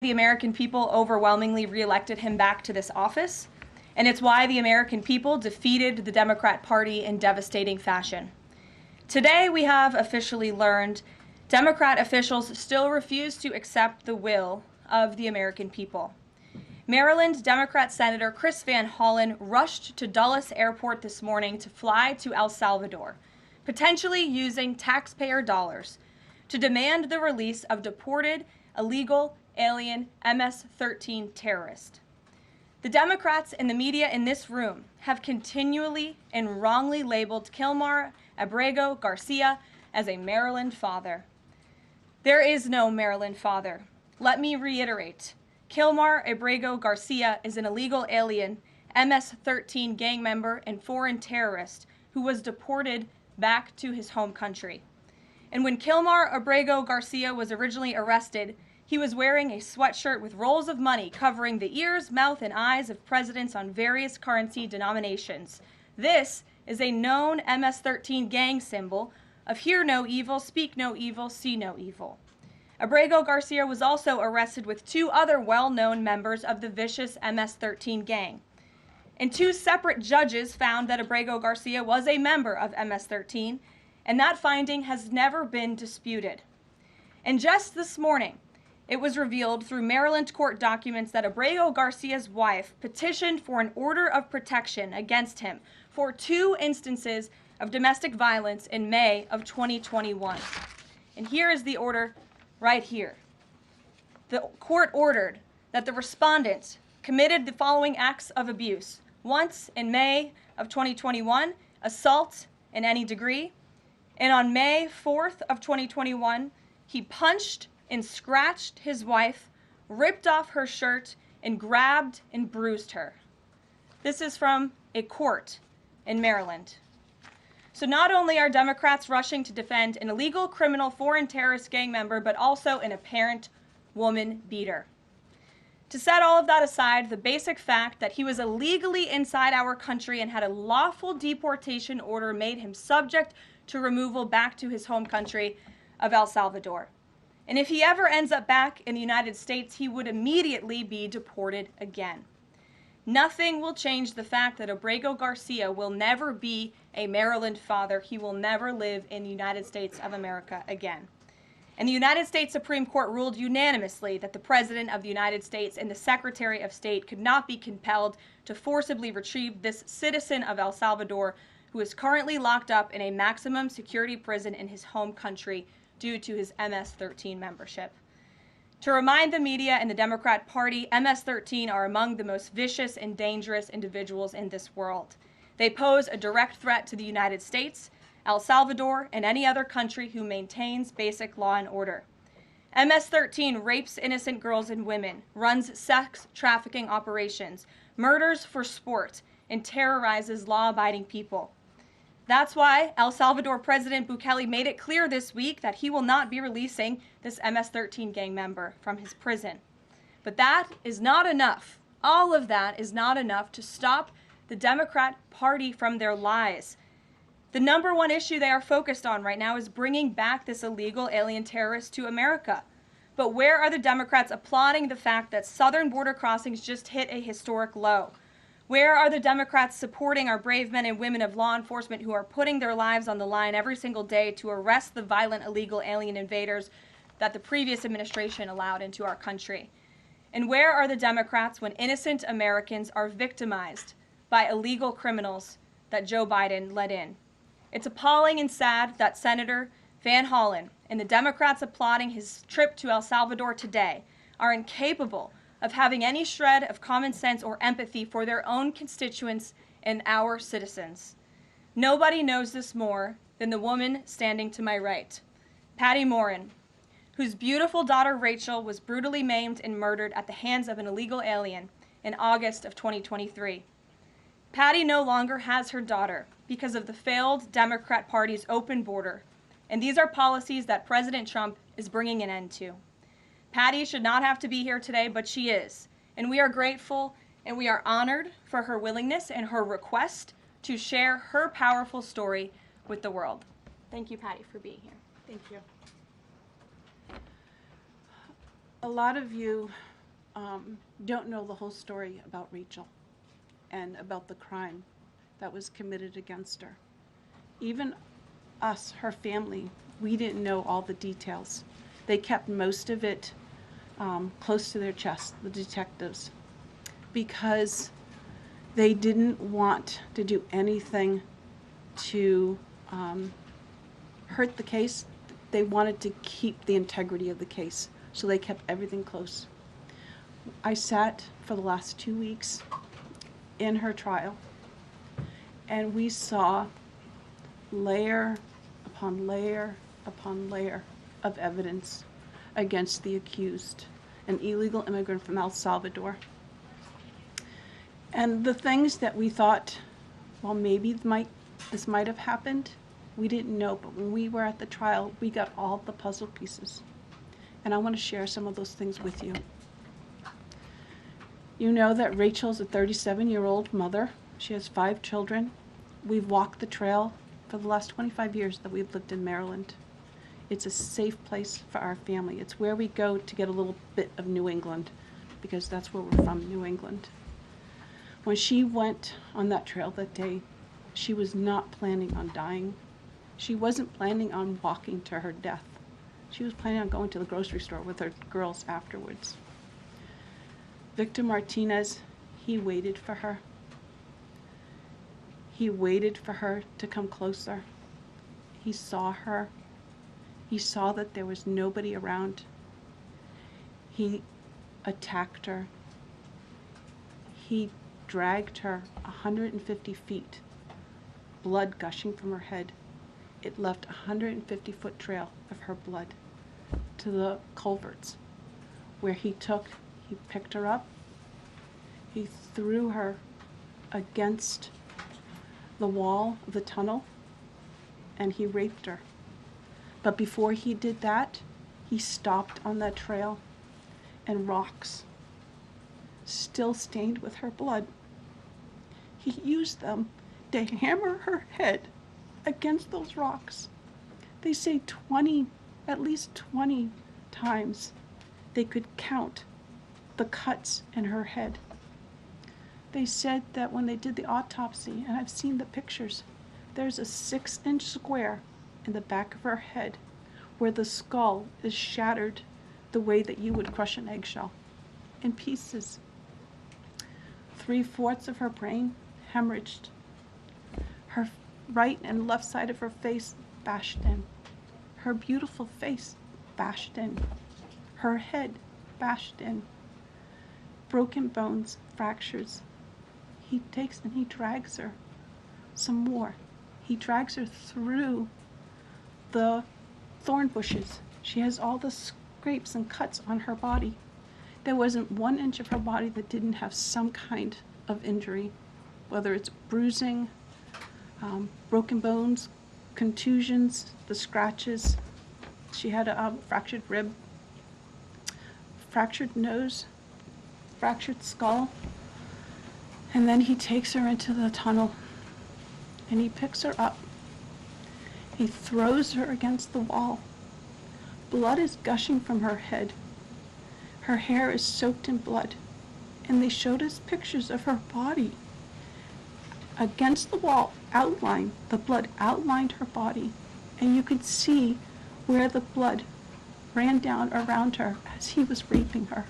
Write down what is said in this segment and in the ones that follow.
The American people overwhelmingly reelected him back to this office, and it's why the American people defeated the Democrat Party in devastating fashion. Today, we have officially learned Democrat officials still refuse to accept the will of the American people. Maryland Democrat Senator Chris Van Hollen rushed to Dulles Airport this morning to fly to El Salvador, potentially using taxpayer dollars, to demand the release of deported, illegal, alien MS-13 terrorist. The Democrats and the media in this room have continually and wrongly labeled Kilmar Abrego Garcia as a Maryland father. There is no Maryland father. Let me reiterate. Kilmar Abrego Garcia is an illegal alien, MS-13 gang member and foreign terrorist who was deported back to his home country. And when Kilmar Abrego Garcia was originally arrested, he was wearing a sweatshirt with rolls of money covering the ears, mouth, and eyes of presidents on various currency denominations. This is a known MS-13 gang symbol of hear no evil, speak no evil, see no evil. Abrego Garcia was also arrested with two other well-known members of the vicious MS-13 gang. And two separate judges found that Abrego Garcia was a member of MS-13, and that finding has never been disputed. And just this morning, it was revealed through Maryland court documents that Abrego Garcia's wife petitioned for an order of protection against him for 2 instances of domestic violence in May of 2021. And here is the order right here. The court ordered that the respondent committed the following acts of abuse. Once in May of 2021, assault in any degree. And on May 4th of 2021, he punched and scratched his wife, ripped off her shirt, and grabbed and bruised her. This is from a court in Maryland. So not only are Democrats rushing to defend an illegal criminal foreign terrorist gang member, but also an apparent woman beater. To set all of that aside, the basic fact that he was illegally inside our country and had a lawful deportation order made him subject to removal back to his home country of El Salvador. And if he ever ends up back in the United States, he would immediately be deported again. Nothing will change the fact that Abrego Garcia will never be a Maryland father. He will never live in the United States of America again. And the United States Supreme Court ruled unanimously that the President of the United States and the Secretary of State could not be compelled to forcibly retrieve this citizen of El Salvador who is currently locked up in a maximum security prison in his home country due to his MS-13 membership. To remind the media and the Democrat Party, MS-13 are among the most vicious and dangerous individuals in this world. They pose a direct threat to the United States, El Salvador, and any other country who maintains basic law and order. MS-13 rapes innocent girls and women, runs sex trafficking operations, murders for sport, and terrorizes law-abiding people. That's why El Salvador President Bukele made it clear this week that he will not be releasing this MS-13 gang member from his prison. But that is not enough. All of that is not enough to stop the Democrat Party from their lies. The number one issue they are focused on right now is bringing back this illegal alien terrorist to America. But where are the Democrats applauding the fact that southern border crossings just hit a historic low? Where are the Democrats supporting our brave men and women of law enforcement who are putting their lives on the line every single day to arrest the violent illegal alien invaders that the previous administration allowed into our country? And where are the Democrats when innocent Americans are victimized by illegal criminals that Joe Biden let in? It's appalling and sad that Senator Van Hollen and the Democrats applauding his trip to El Salvador today are incapable of having any shred of common sense or empathy for their own constituents and our citizens. Nobody knows this more than the woman standing to my right, Patty Morin, whose beautiful daughter Rachel was brutally maimed and murdered at the hands of an illegal alien in August of 2023. Patty no longer has her daughter because of the failed Democrat Party's open border, and these are policies that President Trump is bringing an end to. Patty should not have to be here today, but she is. And we are grateful and we are honored for her willingness and her request to share her powerful story with the world. Thank you, Patty, for being here. Thank you. A lot of you don't know the whole story about Rachel and about the crime that was committed against her. Even us, her family, we didn't know all the details. They kept most of it close to their chest, the detectives, because they didn't want to do anything to hurt the case. They wanted to keep the integrity of the case, so they kept everything close. I sat for the last 2 weeks in her trial, and we saw layer upon layer upon layer of evidence against the accused, an illegal immigrant from El Salvador. And the things that we thought, well, maybe this might have happened, we didn't know. But when we were at the trial, we got all the puzzle pieces. And I want to share some of those things with you. You know that Rachel's a 37-year-old mother. She has 5 children. We've walked the trail for the last 25 years that we've lived in Maryland. It's a safe place for our family. It's where we go to get a little bit of New England, because that's where we're from, New England. When she went on that trail that day, she was not planning on dying. She wasn't planning on walking to her death. She was planning on going to the grocery store with her girls afterwards. Victor Martinez, he waited for her. He waited for her to come closer. He saw her. He saw that there was nobody around. He attacked her. He dragged her 150 feet, blood gushing from her head. It left a 150-foot trail of her blood to the culverts, where he picked her up, he threw her against the wall of the tunnel, and he raped her. But before he did that, he stopped on that trail, and rocks, still stained with her blood, he used them to hammer her head against those rocks. They say at least 20 times they could count the cuts in her head. They said that when they did the autopsy, and I've seen the pictures, there's a 6-inch square in the back of her head where the skull is shattered the way that you would crush an eggshell in pieces. 3/4 of her brain hemorrhaged. Her right and left side of her face bashed in. Her beautiful face bashed in. Her head bashed in. Broken bones, fractures. He takes and he drags her some more. He drags her through the thorn bushes. She has all the scrapes and cuts on her body. There wasn't 1 inch of her body that didn't have some kind of injury, whether it's bruising, broken bones, contusions, the scratches. She had a fractured rib, fractured nose, fractured skull. And then he takes her into the tunnel, and he picks her up. He throws her against the wall. Blood is gushing from her head. Her hair is soaked in blood. And they showed us pictures of her body against the wall, outlined. The blood outlined her body. And you could see where the blood ran down around her as he was raping her.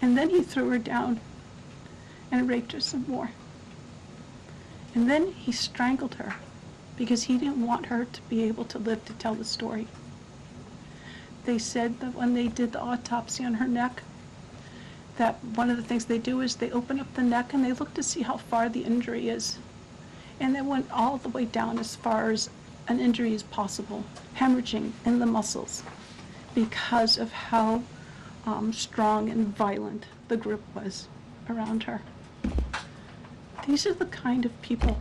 And then he threw her down and raped her some more. And then he strangled her because he didn't want her to be able to live to tell the story. They said that when they did the autopsy on her neck, that one of the things they do is they open up the neck and they look to see how far the injury is. And they went all the way down as far as an injury is possible, hemorrhaging in the muscles, because of how strong and violent the grip was around her. These are the kind of people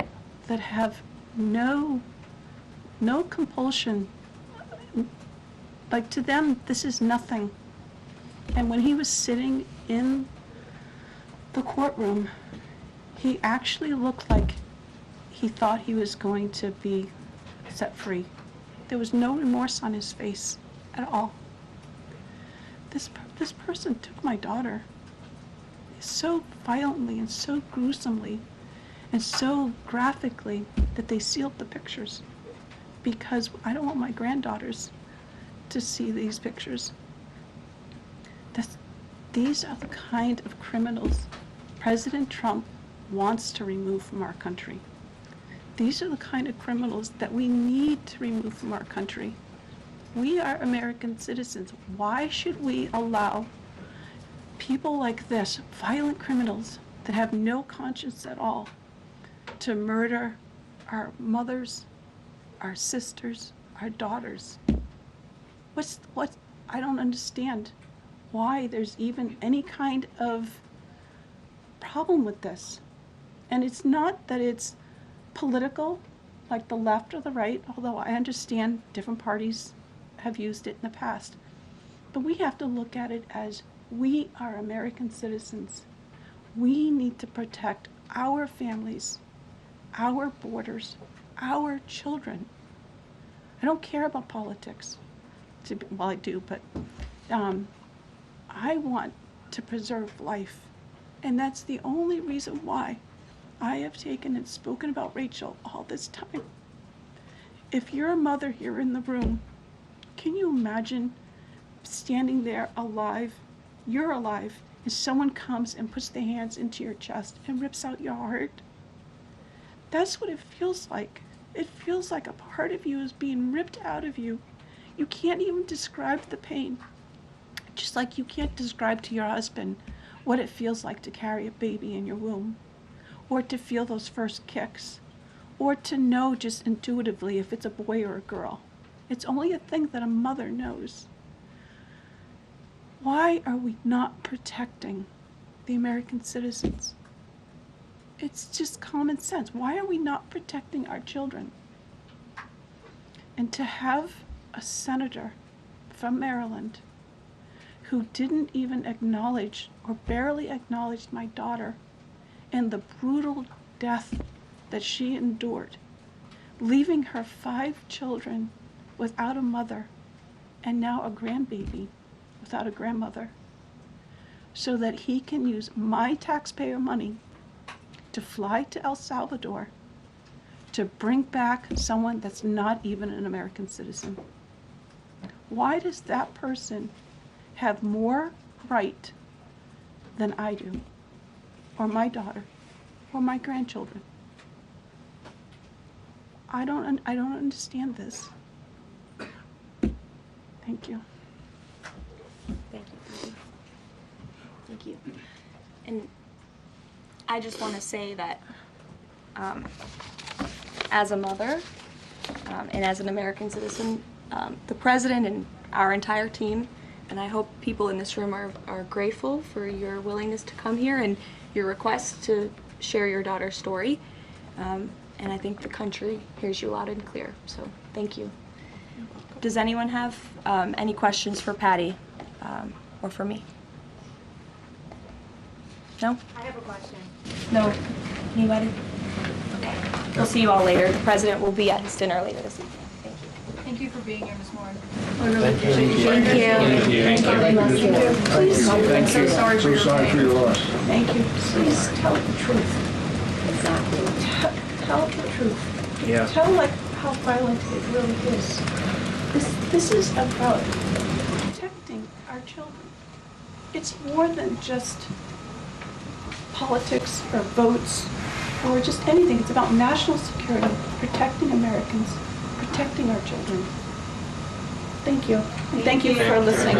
that have no compulsion. Like, to them, this is nothing. And when he was sitting in the courtroom, he actually looked like he thought he was going to be set free. There was no remorse on his face at all. This This person took my daughter so violently and so gruesomely and so graphically that they sealed the pictures, because I don't want my granddaughters to see these pictures. These are the kind of criminals President Trump wants to remove from our country. These are the kind of criminals that we need to remove from our country. We are American citizens. Why should we allow people like this, violent criminals that have no conscience at all, to murder our mothers, our sisters, our daughters? I don't understand why there's even any kind of problem with this. And it's not that it's political, like the left or the right, although I understand different parties have used it in the past. But we have to look at it as we are American citizens. We need to protect our families, our borders, our children. I don't care about politics. Well, I do, but I want to preserve life. And that's the only reason why I have taken and spoken about Rachel all this time. If you're a mother here in the room, can you imagine standing there alive? You're alive, and someone comes and puts their hands into your chest and rips out your heart? That's what it feels like. It feels like a part of you is being ripped out of you. You can't even describe the pain. Just like you can't describe to your husband what it feels like to carry a baby in your womb, or to feel those first kicks, or to know just intuitively if it's a boy or a girl. It's only a thing that a mother knows. Why are we not protecting the American citizens? It's just common sense. Why are we not protecting our children? And to have a senator from Maryland who didn't even acknowledge or barely acknowledged my daughter and the brutal death that she endured, leaving her 5 children without a mother and now a grandbaby without a grandmother, so that he can use my taxpayer money to fly to El Salvador to bring back someone that's not even an American citizen. Why does that person have more right than I do, or my daughter, or my grandchildren? I don't understand this. Thank you. Thank you. Thank you. And I just want to say that as a mother and as an American citizen, the president and our entire team, and I hope people in this room are grateful for your willingness to come here and your request to share your daughter's story. And I think the country hears you loud and clear. So thank you. Does anyone have any questions for Patty or for me? No? I have a question. No? Anybody? Okay. We'll see you all later. The president will be at his dinner later this evening. Thank you. Thank you for being here, Ms. Morin. We really appreciate you. Thank you. Thank you. Please, I'm so sorry for your loss. Thank you. Please tell the truth. Exactly. Tell the truth. Yeah. Tell how violent it really is. This is about protecting our children. It's more than just politics or votes or just anything. It's about national security, protecting Americans, protecting our children. Thank you. And thank you for listening.